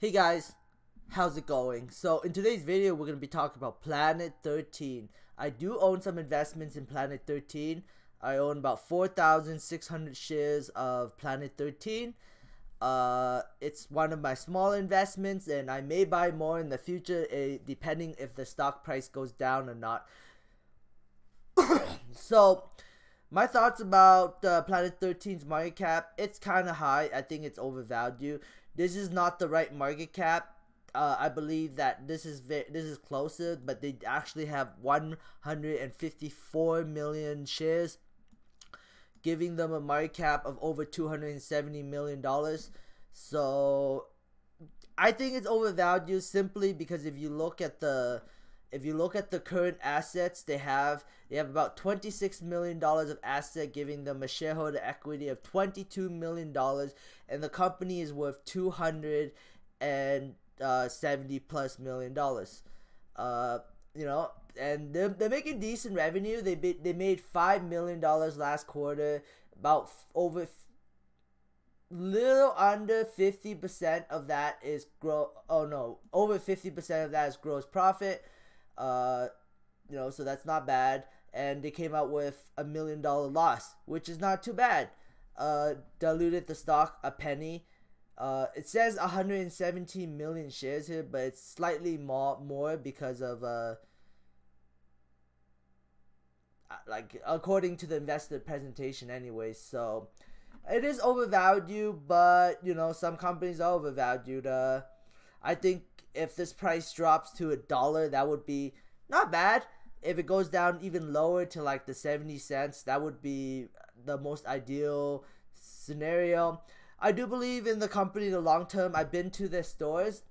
Hey guys, how's it going? So in today's video we're going to be talking about Planet 13. I do own some investments in Planet 13. I own about 4,600 shares of Planet 13. It's one of my small investments and I may buy more in the future depending if the stock price goes down or not. So my thoughts about Planet 13's market cap, it's kind of high. I think it's overvalued. This is not the right market cap. I believe that this is closer, but they actually have 154 million shares, giving them a market cap of over $270 million. So I think it's overvalued simply because if you look at the current assets they have about $26 million of asset, giving them a shareholder equity of $22 million, and the company is worth $270+ million. And they're making decent revenue. They made $5 million last quarter, about over little under 50% of that is over 50% of that is gross profit. So that's not bad, and they came out with $1 million loss, which is not too bad. Diluted the stock a penny. It says 117 million shares here, but it's slightly more because of like according to the investor presentation anyways. So it is overvalued, but some companies are overvalued. I think if this price drops to $1, that would be not bad. If it goes down even lower to like the 70 cents, that would be the most ideal scenario. I do believe in the company in the long term. I've been to their stores.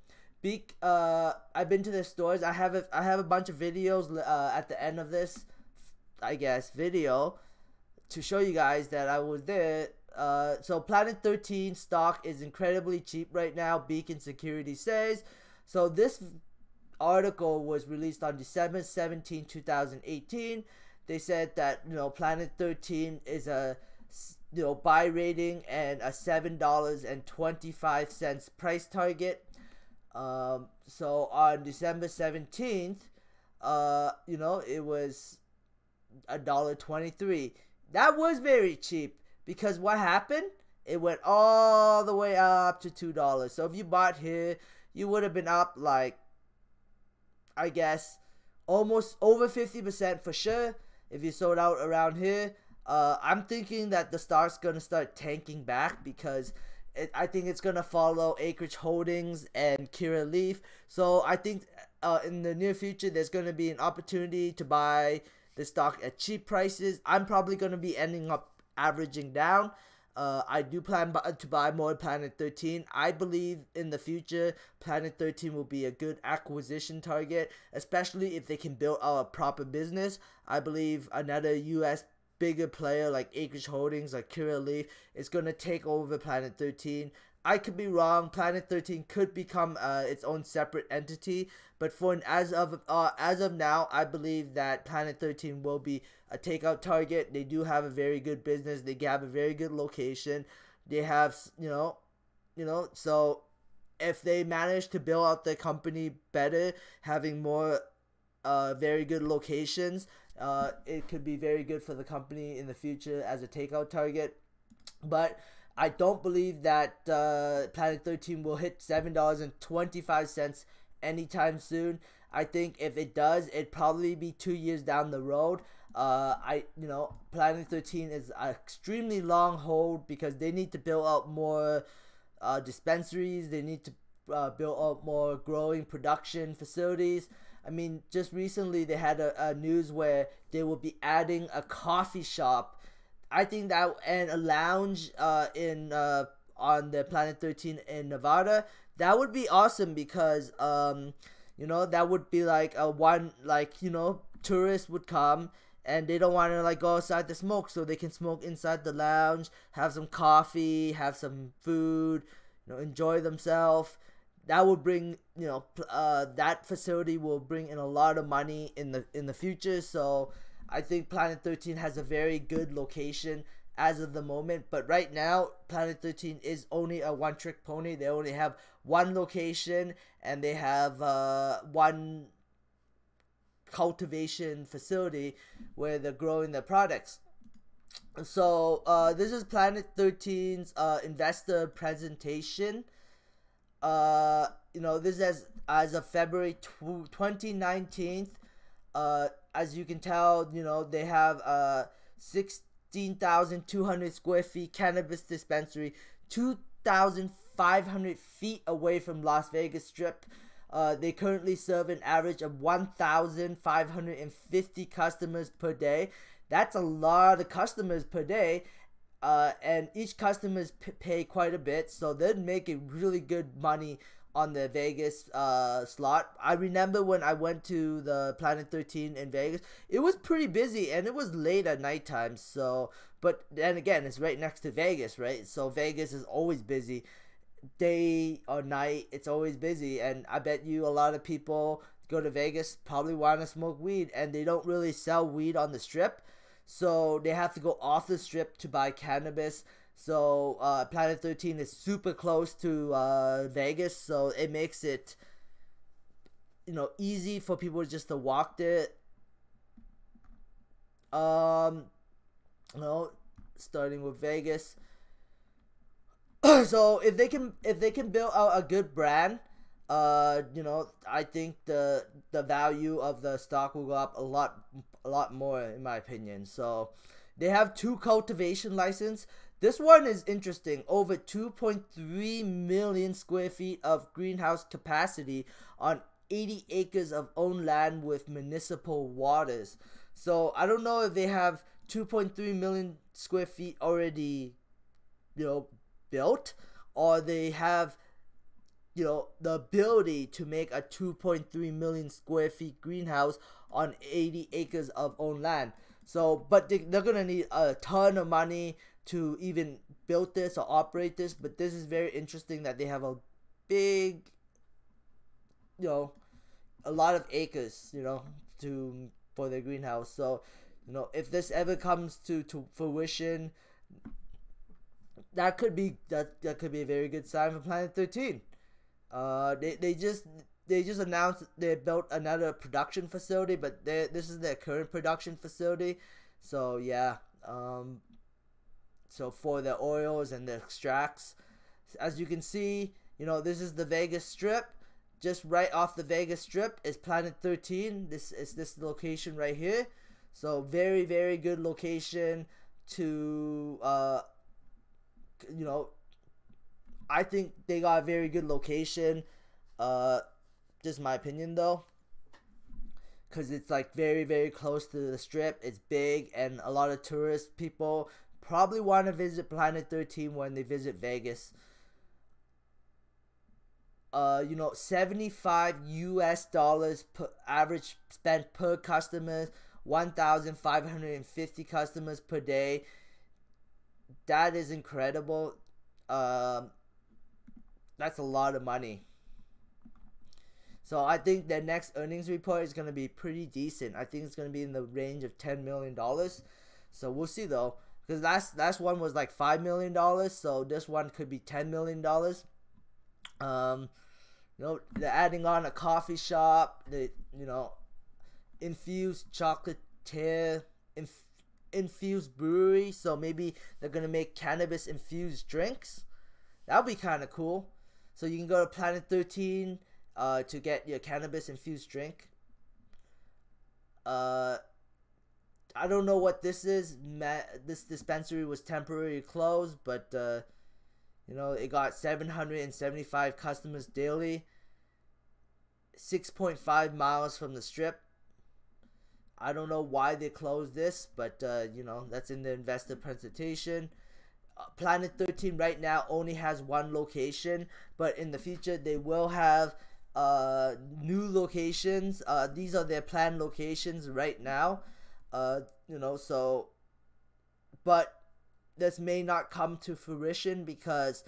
I've been to their stores. I have a bunch of videos at the end of this, I guess, video to show you guys that I was there. So Planet 13 stock is incredibly cheap right now, Beacon Security says. So this article was released on December 17, 2018. They said that Planet 13 is a buy rating and a $7.25 price target. So on December 17th, it was $1.23. That was very cheap because what happened? It went all the way up to $2. So if you bought here, you would have been up like, I guess, almost over 50% for sure if you sold out around here. I'm thinking that the stock's going to start tanking back because I think it's going to follow Acreage Holdings and Kira Leaf. So I think in the near future there's going to be an opportunity to buy the stock at cheap prices. I'm probably going to be ending up averaging down. I do plan to buy more Planet 13. I believe in the future Planet 13 will be a good acquisition target, especially if they can build out a proper business. I believe another US bigger player like Acreage Holdings, like Kira Leaf, is going to take over Planet 13. I could be wrong. Planet 13 could become its own separate entity, but as of now, I believe that Planet 13 will be a takeout target. They do have a very good business. They have a very good location. They have so if they manage to build out their company better, having more very good locations, it could be very good for the company in the future as a takeout target. But I don't believe that Planet 13 will hit $7.25 anytime soon. I think if it does, it'd probably be 2 years down the road. Planet 13 is an extremely long hold because they need to build out more dispensaries. They need to build out more growing production facilities. I mean, just recently they had a news where they will be adding a coffee shop, I think that, and a lounge on the Planet 13 in Nevada. That would be awesome because that would be like tourists would come and they don't want to like go outside to smoke, so they can smoke inside the lounge, have some coffee, have some food, enjoy themselves. That would bring that facility will bring in a lot of money in the future. So I think Planet 13 has a very good location as of the moment. But right now, Planet 13 is only a one-trick pony. They only have one location, and they have one cultivation facility where they're growing their products. So this is Planet 13's investor presentation. This is as of February 2019. As you can tell, they have 16,200 square feet cannabis dispensary, 2,500 feet away from Las Vegas Strip. They currently serve an average of 1,550 customers per day. That's a lot of customers per day. And each customers pay quite a bit, so they're making really good money on the Vegas slot. I remember when I went to the Planet 13 in Vegas, it was pretty busy, and it was late at nighttime. So, but then again, it's right next to Vegas, right? So Vegas is always busy, day or night. It's always busy, and I bet you a lot of people go to Vegas probably want to smoke weed, and they don't really sell weed on the Strip, so they have to go off the Strip to buy cannabis. So Planet 13 is super close to Vegas, so it makes it easy for people just to walk there. Starting with Vegas. So if they can build out a good brand, I think the value of the stock will go up a lot more, in my opinion. So they have 2 cultivation licenses. This one is interesting. Over 2.3 million square feet of greenhouse capacity on 80 acres of owned land with municipal waters. So I don't know if they have 2.3 million square feet already, built, or they have, the ability to make a 2.3 million square feet greenhouse on 80 acres of owned land. So, but they're gonna need a ton of money to even build this or operate this. But this is very interesting that they have a big, a lot of acres, for their greenhouse. So, if this ever comes to fruition, that could be a very good sign for Planet 13. They just announced they built another production facility, but this is their current production facility. So yeah, so for the oils and the extracts, as you can see, this is the Vegas Strip. Just right off the Vegas Strip is Planet 13. This is this location right here. So very, very good location to I think they got a very good location. Just my opinion though, because it's like very, very close to the Strip. It's big, and a lot of tourist people probably want to visit Planet 13 when they visit Vegas. 75 US dollars per average spent per customer, 1,550 customers per day. That is incredible. That's a lot of money. So I think their next earnings report is going to be pretty decent. I think it's going to be in the range of $10 million. So we'll see though, because last one was like $5 million. So this one could be $10 million. They're adding on a coffee shop. Infused chocolatier, infused brewery. So maybe they're going to make cannabis infused drinks. That'll be kind of cool. So you can go to Planet 13 to get your cannabis infused drink. I don't know what this is. This dispensary was temporarily closed, but it got 775 customers daily. 6.5 miles from the Strip. I don't know why they closed this, but that's in the investor presentation. Planet 13 right now only has one location, but in the future they will have new locations. These are their planned locations right now. So, but this may not come to fruition because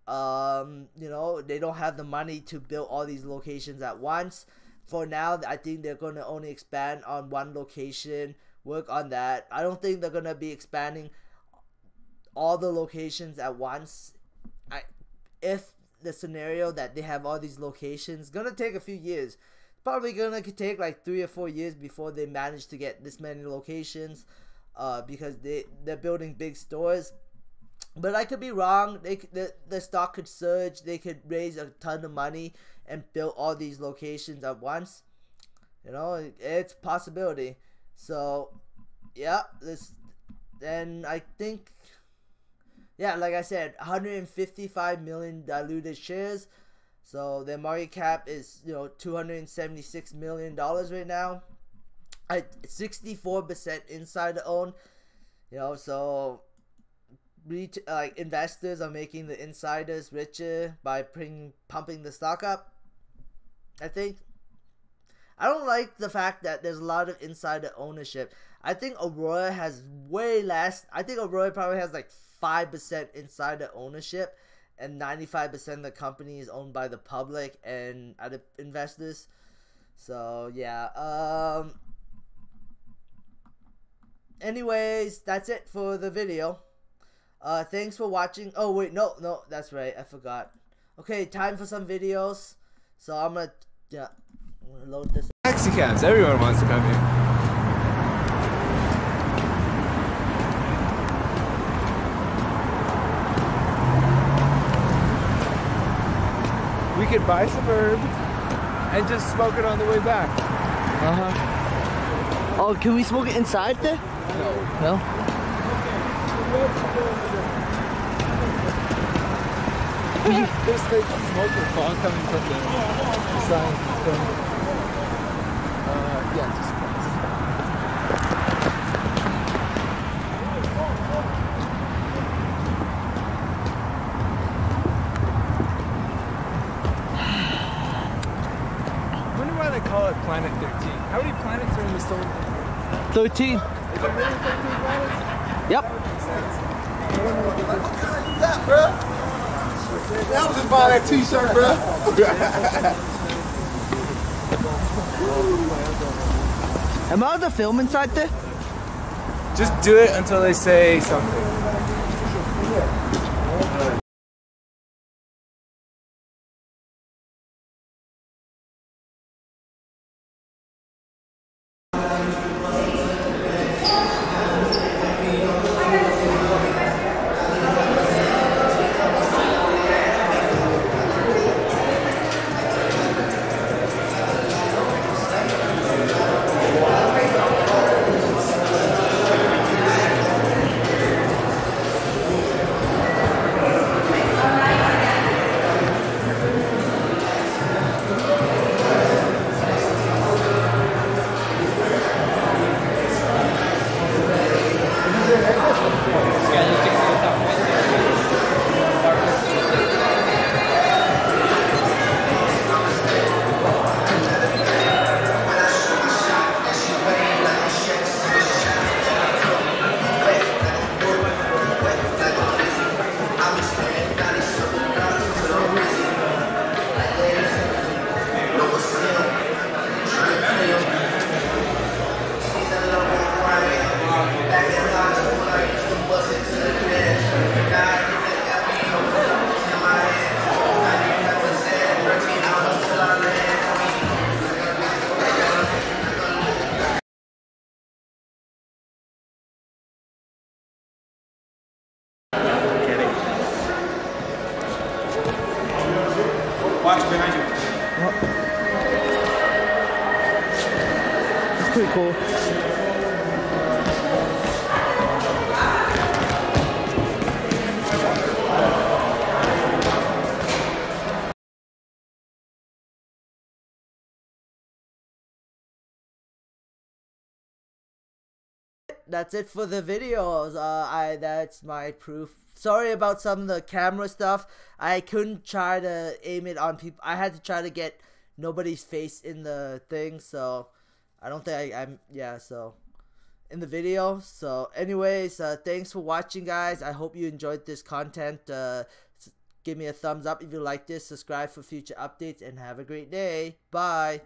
they don't have the money to build all these locations at once. For now, I think they're going to only expand on one location, work on that. I don't think they're going to be expanding all the locations at once, if the scenario that they have all these locations, gonna take a few years. Probably gonna take like 3 or 4 years before they manage to get this many locations, because they're building big stores. But I could be wrong. The stock could surge. They could raise a ton of money and build all these locations at once. You know, it's a possibility. So yeah, and I think, yeah, like I said, 155 million diluted shares. So their market cap is, you know, $276 million right now. 64% insider owned. You know, so like investors are making the insiders richer by pumping the stock up. I think. I don't like the fact that there's a lot of insider ownership. I think Aurora has way less. I think Aurora probably has like 5% insider ownership, and 95% of the company is owned by the public and other investors. So yeah. Anyways, that's it for the video. Thanks for watching. Oh wait, no, that's right, I forgot. Okay, time for some videos. So I'm gonna load this. Taxi cabs, everyone wants to come here. We could buy some herb and just smoke it on the way back. Oh, can we smoke it inside there? No. There's like smoke or fog coming from the side. Yeah, just cross. I wonder why they call it Planet 13. How many planets are in the solar system? 13. Is it really 13 planets? Yep. That, bro. I was just buying that t-shirt, bro. Am I allowed to film inside there? Just do it until they say something. Watch behind you. It's pretty cool. That's it for the videos. That's my proof. Sorry about some of the camera stuff. I couldn't try to aim it on people. I had to try to get nobody's face in the thing, so I don't think I'm so in the video. So anyways, thanks for watching, guys. I hope you enjoyed this content. Give me a thumbs up if you like this, subscribe for future updates, and have a great day. Bye.